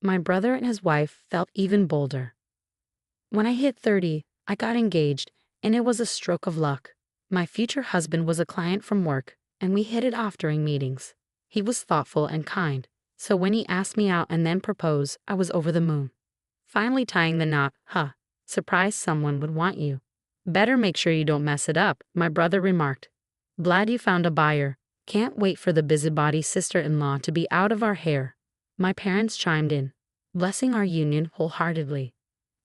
My brother and his wife felt even bolder. When I hit 30, I got engaged, and it was a stroke of luck. My future husband was a client from work, and we hit it off during meetings. He was thoughtful and kind, so when he asked me out and then proposed, I was over the moon. Finally tying the knot, surprised someone would want you. Better make sure you don't mess it up, my brother remarked. Glad you found a buyer. Can't wait for the busybody sister-in-law to be out of our hair. My parents chimed in, blessing our union wholeheartedly.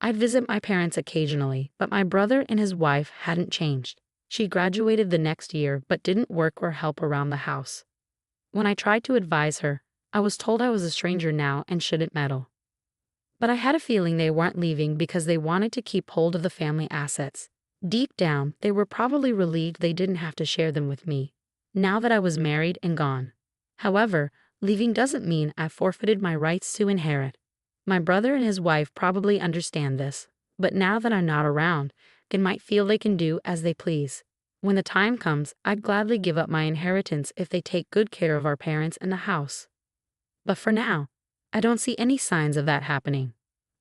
I'd visit my parents occasionally, but my brother and his wife hadn't changed. She graduated the next year but didn't work or help around the house. When I tried to advise her, I was told I was a stranger now and shouldn't meddle. But I had a feeling they weren't leaving because they wanted to keep hold of the family assets. Deep down, they were probably relieved they didn't have to share them with me, now that I was married and gone. However, leaving doesn't mean I forfeited my rights to inherit. My brother and his wife probably understand this, but now that I'm not around, they might feel they can do as they please. When the time comes, I'd gladly give up my inheritance if they take good care of our parents and the house. But for now, I don't see any signs of that happening.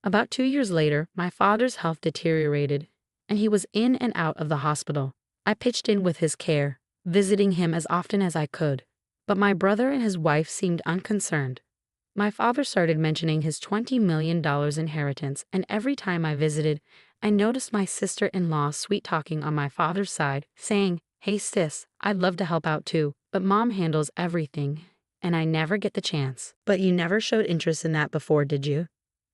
About 2 years later, my father's health deteriorated, and he was in and out of the hospital. I pitched in with his care, visiting him as often as I could, but my brother and his wife seemed unconcerned. My father started mentioning his $20 million inheritance, and every time I visited, I noticed my sister-in-law sweet-talking on my father's side, saying, "Hey sis, I'd love to help out too, but mom handles everything, and I never get the chance." But you never showed interest in that before, did you?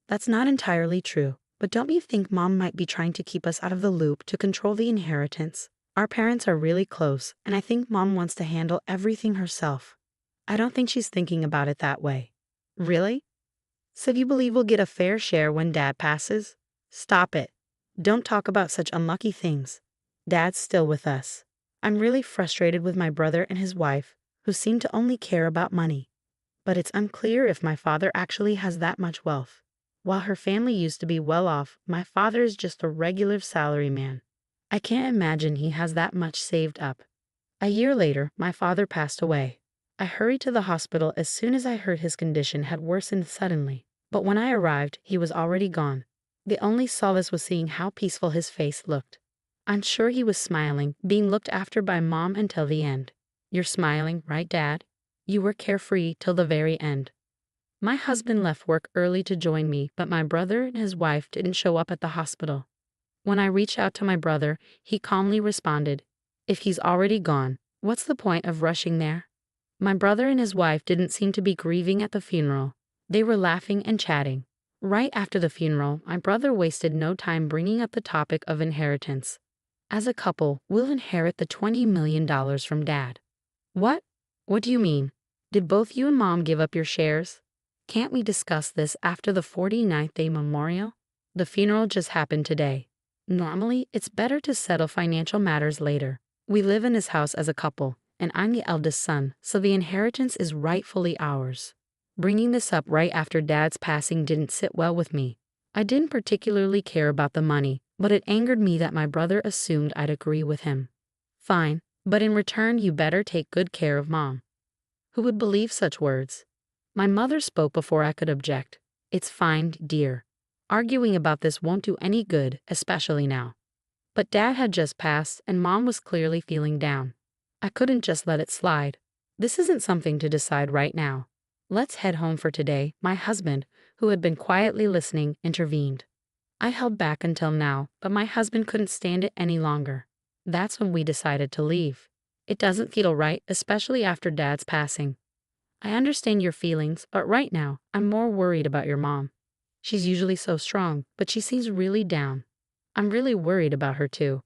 That's not entirely true, but don't you think mom might be trying to keep us out of the loop to control the inheritance? Our parents are really close, and I think mom wants to handle everything herself. I don't think she's thinking about it that way. Really? So you believe we'll get a fair share when Dad passes? Stop it. Don't talk about such unlucky things. Dad's still with us. I'm really frustrated with my brother and his wife, who seem to only care about money. But it's unclear if my father actually has that much wealth. While her family used to be well off, my father is just a regular salaryman. I can't imagine he has that much saved up. A year later, my father passed away. I hurried to the hospital as soon as I heard his condition had worsened suddenly, but when I arrived, he was already gone. The only solace was seeing how peaceful his face looked. I'm sure he was smiling, being looked after by mom until the end. You're smiling, right, Dad? You were carefree till the very end. My husband left work early to join me, but my brother and his wife didn't show up at the hospital. When I reached out to my brother, he calmly responded, "If he's already gone, what's the point of rushing there?" My brother and his wife didn't seem to be grieving at the funeral. They were laughing and chatting. Right after the funeral, my brother wasted no time bringing up the topic of inheritance. As a couple, we'll inherit the $20 million from Dad. What? What do you mean? Did both you and Mom give up your shares? Can't we discuss this after the 49th day memorial? The funeral just happened today. Normally, it's better to settle financial matters later. We live in this house as a couple, and I'm the eldest son, so the inheritance is rightfully ours. Bringing this up right after Dad's passing didn't sit well with me. I didn't particularly care about the money, but it angered me that my brother assumed I'd agree with him. Fine, but in return you better take good care of Mom. Who would believe such words? My mother spoke before I could object. It's fine, dear. Arguing about this won't do any good, especially now. But Dad had just passed, and Mom was clearly feeling down. I couldn't just let it slide. This isn't something to decide right now. Let's head home for today, my husband, who had been quietly listening, intervened. I held back until now, but my husband couldn't stand it any longer. That's when we decided to leave. It doesn't feel right, especially after Dad's passing. I understand your feelings, but right now, I'm more worried about your mom. She's usually so strong, but she seems really down. I'm really worried about her too.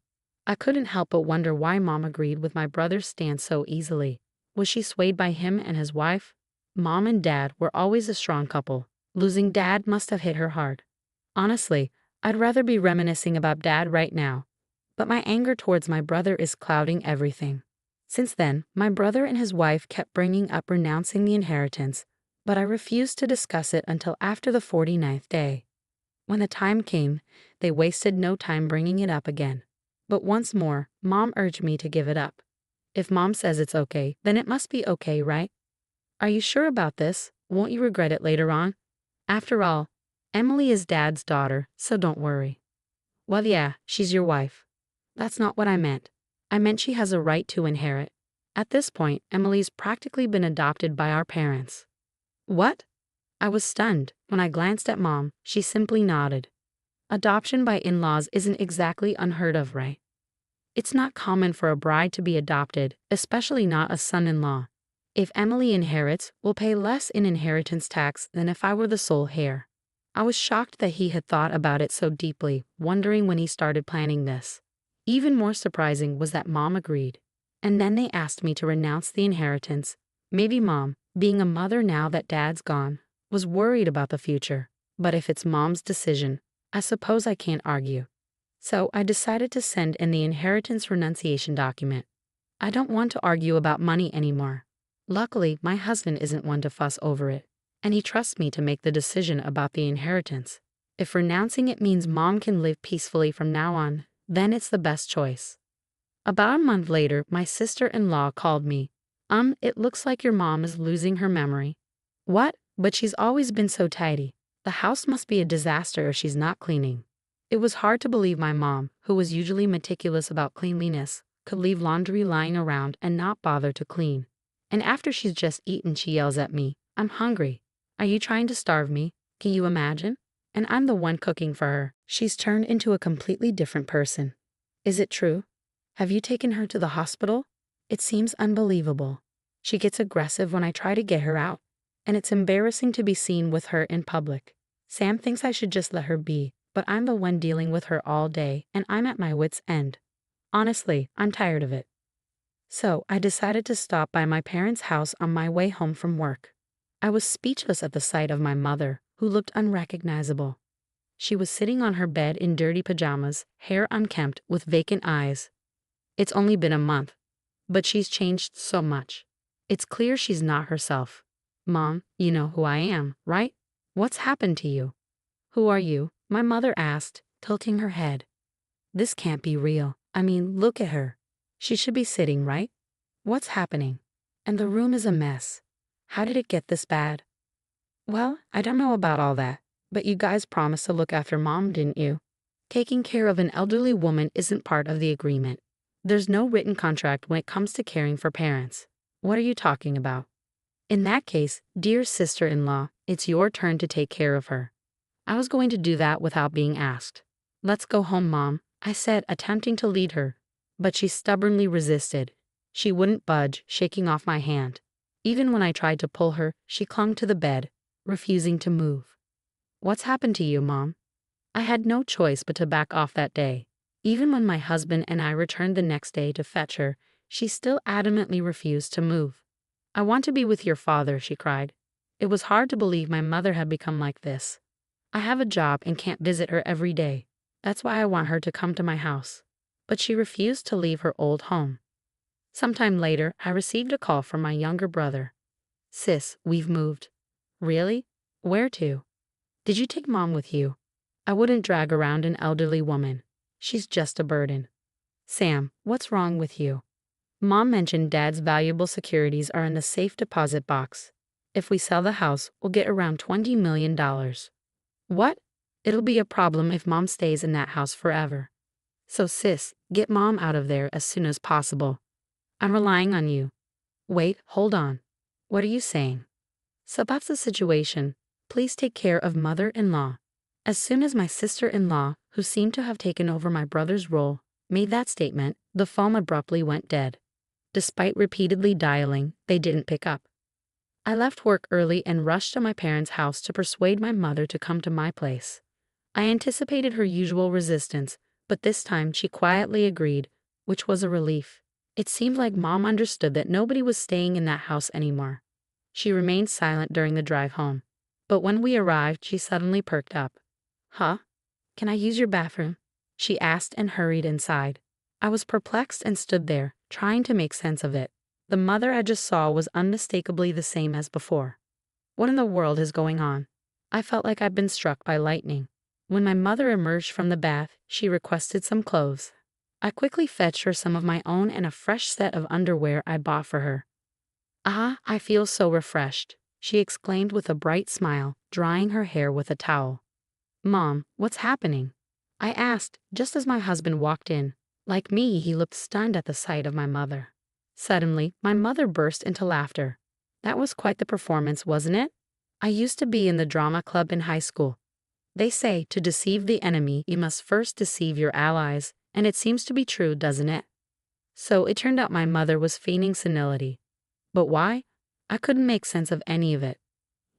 I couldn't help but wonder why Mom agreed with my brother's stance so easily. Was she swayed by him and his wife? Mom and Dad were always a strong couple. Losing Dad must have hit her hard. Honestly, I'd rather be reminiscing about Dad right now. But my anger towards my brother is clouding everything. Since then, my brother and his wife kept bringing up renouncing the inheritance, but I refused to discuss it until after the 49th day. When the time came, they wasted no time bringing it up again. But once more, Mom urged me to give it up. If Mom says it's okay, then it must be okay, right? Are you sure about this? Won't you regret it later on? After all, Emily is Dad's daughter, so don't worry. Well, yeah, she's your wife. That's not what I meant. I meant she has a right to inherit. At this point, Emily's practically been adopted by our parents. What? I was stunned. When I glanced at Mom, she simply nodded. Adoption by in-laws isn't exactly unheard of, right? It's not common for a bride to be adopted, especially not a son-in-law. If Emily inherits, we'll pay less in inheritance tax than if I were the sole heir. I was shocked that he had thought about it so deeply, wondering when he started planning this. Even more surprising was that Mom agreed. And then they asked me to renounce the inheritance. Maybe Mom, being a mother now that Dad's gone, was worried about the future. But if it's Mom's decision, I suppose I can't argue. So I decided to send in the inheritance renunciation document. I don't want to argue about money anymore. Luckily, my husband isn't one to fuss over it, and he trusts me to make the decision about the inheritance. If renouncing it means Mom can live peacefully from now on, then it's the best choice. About a month later, my sister-in-law called me. It looks like your mom is losing her memory. What? But she's always been so tidy. The house must be a disaster if she's not cleaning. It was hard to believe my mom, who was usually meticulous about cleanliness, could leave laundry lying around and not bother to clean. And after she's just eaten, she yells at me, "I'm hungry. Are you trying to starve me? Can you imagine?" And I'm the one cooking for her. She's turned into a completely different person. Is it true? Have you taken her to the hospital? It seems unbelievable. She gets aggressive when I try to get her out, and it's embarrassing to be seen with her in public. Sam thinks I should just let her be, but I'm the one dealing with her all day, and I'm at my wit's end. Honestly, I'm tired of it. So I decided to stop by my parents' house on my way home from work. I was speechless at the sight of my mother, who looked unrecognizable. She was sitting on her bed in dirty pajamas, hair unkempt, with vacant eyes. It's only been a month, but she's changed so much. It's clear she's not herself. Mom, you know who I am, right? What's happened to you? Who are you? My mother asked, tilting her head. This can't be real. I mean, look at her. She should be sitting, right? What's happening? And the room is a mess. How did it get this bad? Well, I don't know about all that, but you guys promised to look after Mom, didn't you? Taking care of an elderly woman isn't part of the agreement. There's no written contract when it comes to caring for parents. What are you talking about? In that case, dear sister-in-law, it's your turn to take care of her. I was going to do that without being asked. Let's go home, Mom, I said, attempting to lead her. But she stubbornly resisted. She wouldn't budge, shaking off my hand. Even when I tried to pull her, she clung to the bed, refusing to move. What's happened to you, Mom? I had no choice but to back off that day. Even when my husband and I returned the next day to fetch her, she still adamantly refused to move. I want to be with your father, she cried. It was hard to believe my mother had become like this. I have a job and can't visit her every day. That's why I want her to come to my house. But she refused to leave her old home. Sometime later, I received a call from my younger brother. Sis, we've moved. Really? Where to? Did you take Mom with you? I wouldn't drag around an elderly woman. She's just a burden. Sam, what's wrong with you? Mom mentioned Dad's valuable securities are in the safe deposit box. If we sell the house, we'll get around $20 million. What? It'll be a problem if Mom stays in that house forever. So sis, get Mom out of there as soon as possible. I'm relying on you. Wait, hold on. What are you saying? So that's the situation. Please take care of mother-in-law. As soon as my sister-in-law, who seemed to have taken over my brother's role, made that statement, the phone abruptly went dead. Despite repeatedly dialing, they didn't pick up. I left work early and rushed to my parents' house to persuade my mother to come to my place. I anticipated her usual resistance, but this time she quietly agreed, which was a relief. It seemed like Mom understood that nobody was staying in that house anymore. She remained silent during the drive home. But when we arrived, she suddenly perked up. Huh? Can I use your bathroom? She asked and hurried inside. I was perplexed and stood there, trying to make sense of it. The mother I just saw was unmistakably the same as before. What in the world is going on? I felt like I'd been struck by lightning. When my mother emerged from the bath, she requested some clothes. I quickly fetched her some of my own and a fresh set of underwear I bought for her. I feel so refreshed. she exclaimed with a bright smile, drying her hair with a towel. "Mom, what's happening?" I asked, just as my husband walked in. Like me, he looked stunned at the sight of my mother. Suddenly, my mother burst into laughter. "That was quite the performance, wasn't it? I used to be in the drama club in high school. They say to deceive the enemy, you must first deceive your allies, and it seems to be true, doesn't it?" So it turned out my mother was feigning senility. But why? I couldn't make sense of any of it.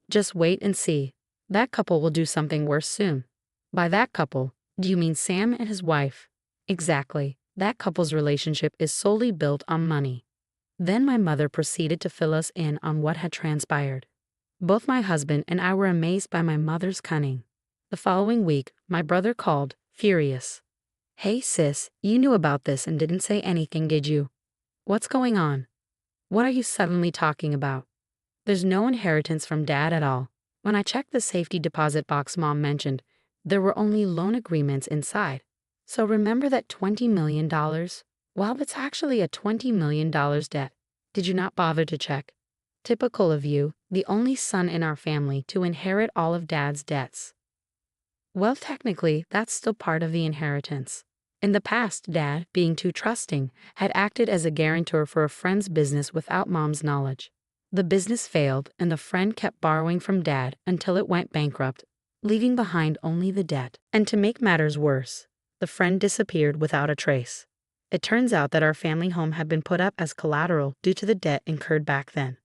"Just wait and see. That couple will do something worse soon." By that couple, do you mean Sam and his wife? Exactly. That couple's relationship is solely built on money. Then my mother proceeded to fill us in on what had transpired. Both my husband and I were amazed by my mother's cunning. The following week, my brother called, furious. "Hey sis, you knew about this and didn't say anything, did you? What's going on? What are you suddenly talking about? There's no inheritance from Dad at all. When I checked the safety deposit box Mom mentioned, there were only loan agreements inside. So remember that $20 million? Well, it's actually a $20 million debt. Did you not bother to check? Typical of you, the only son in our family to inherit all of Dad's debts." Well, technically, that's still part of the inheritance. In the past, Dad, being too trusting, had acted as a guarantor for a friend's business without Mom's knowledge. The business failed, and the friend kept borrowing from Dad until it went bankrupt, leaving behind only the debt. And to make matters worse, the friend disappeared without a trace. It turns out that our family home had been put up as collateral due to the debt incurred back then.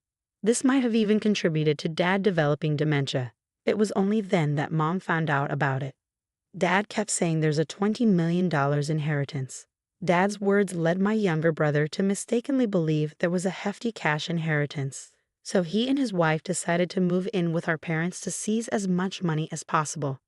This might have even contributed to Dad developing dementia. It was only then that Mom found out about it. Dad kept saying there's a $20 million inheritance. Dad's words led my younger brother to mistakenly believe there was a hefty cash inheritance. So he and his wife decided to move in with our parents to seize as much money as possible.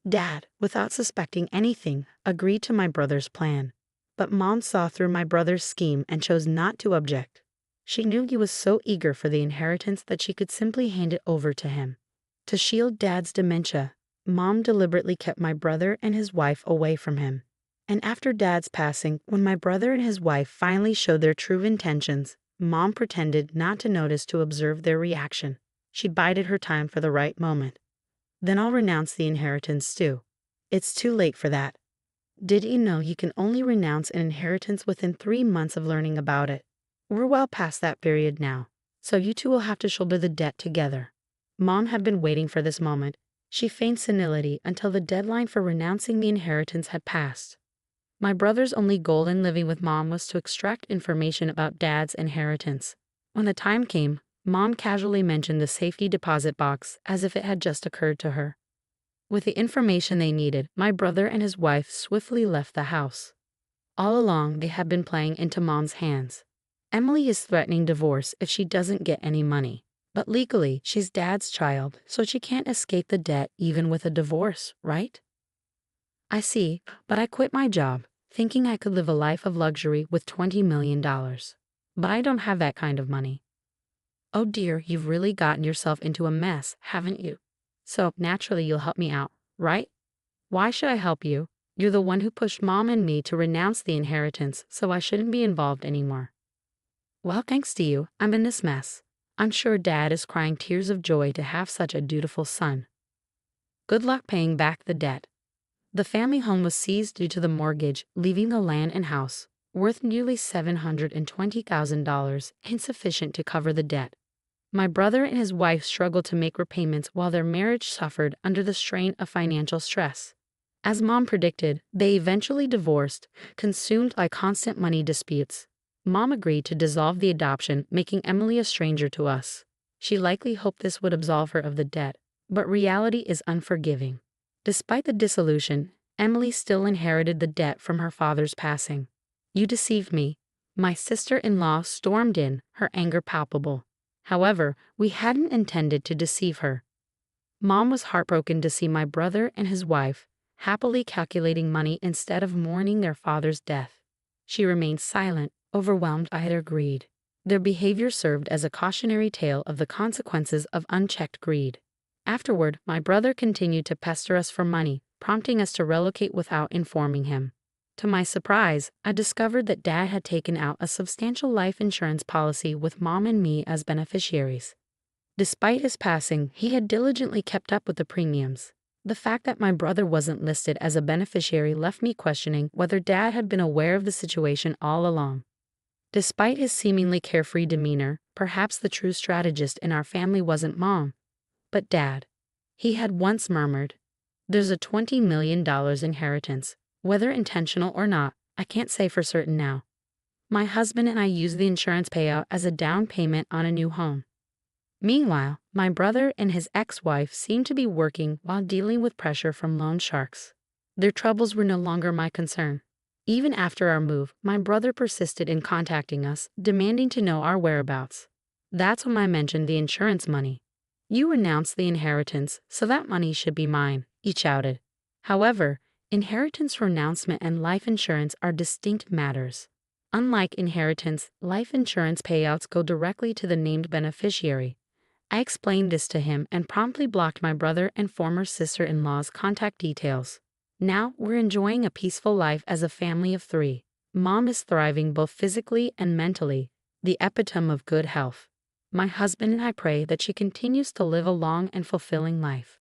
Dad, without suspecting anything, agreed to my brother's plan. But Mom saw through my brother's scheme and chose not to object. She knew he was so eager for the inheritance that she could simply hand it over to him. To shield Dad's dementia, Mom deliberately kept my brother and his wife away from him. And after Dad's passing, when my brother and his wife finally showed their true intentions, Mom pretended not to notice to observe their reaction. She bided her time for the right moment. "Then I'll renounce the inheritance too." "It's too late for that. Did you know you can only renounce an inheritance within 3 months of learning about it? We're well past that period now, so you two will have to shoulder the debt together." Mom had been waiting for this moment. She feigned senility until the deadline for renouncing the inheritance had passed. My brother's only goal in living with Mom was to extract information about Dad's inheritance. When the time came, Mom casually mentioned the safety deposit box as if it had just occurred to her. With the information they needed, my brother and his wife swiftly left the house. All along, they had been playing into Mom's hands. Emily is threatening divorce if she doesn't get any money. But legally, she's Dad's child, so she can't escape the debt even with a divorce, right? I see, but I quit my job, thinking I could live a life of luxury with $20 million. But I don't have that kind of money. Oh dear, you've really gotten yourself into a mess, haven't you? So, naturally you'll help me out, right? Why should I help you? You're the one who pushed Mom and me to renounce the inheritance, so I shouldn't be involved anymore. Well, thanks to you, I'm in this mess. I'm sure Dad is crying tears of joy to have such a dutiful son. Good luck paying back the debt. The family home was seized due to the mortgage, leaving the land and house, worth nearly $720,000, insufficient to cover the debt. My brother and his wife struggled to make repayments while their marriage suffered under the strain of financial stress. As Mom predicted, they eventually divorced, consumed by constant money disputes. Mom agreed to dissolve the adoption, making Emily a stranger to us. She likely hoped this would absolve her of the debt, but reality is unforgiving. Despite the dissolution, Emily still inherited the debt from her father's passing. "You deceived me." My sister-in-law stormed in, her anger palpable. However, we hadn't intended to deceive her. Mom was heartbroken to see my brother and his wife happily calculating money instead of mourning their father's death. She remained silent, overwhelmed by their greed. Their behavior served as a cautionary tale of the consequences of unchecked greed. Afterward, my brother continued to pester us for money, prompting us to relocate without informing him. To my surprise, I discovered that Dad had taken out a substantial life insurance policy with Mom and me as beneficiaries. Despite his passing, he had diligently kept up with the premiums. The fact that my brother wasn't listed as a beneficiary left me questioning whether Dad had been aware of the situation all along. Despite his seemingly carefree demeanor, perhaps the true strategist in our family wasn't Mom, but Dad. He had once murmured, "There's a $20 million inheritance. Whether intentional or not, I can't say for certain now. My husband and I used the insurance payout as a down payment on a new home." Meanwhile, my brother and his ex-wife seemed to be working while dealing with pressure from loan sharks. Their troubles were no longer my concern. Even after our move, my brother persisted in contacting us, demanding to know our whereabouts. That's when I mentioned the insurance money. "You renounced the inheritance, so that money should be mine," he shouted. However, inheritance renouncement and life insurance are distinct matters. Unlike inheritance, life insurance payouts go directly to the named beneficiary. I explained this to him and promptly blocked my brother and former sister-in-law's contact details. Now we're enjoying a peaceful life as a family of 3. Mom is thriving both physically and mentally, the epitome of good health. My husband and I pray that she continues to live a long and fulfilling life.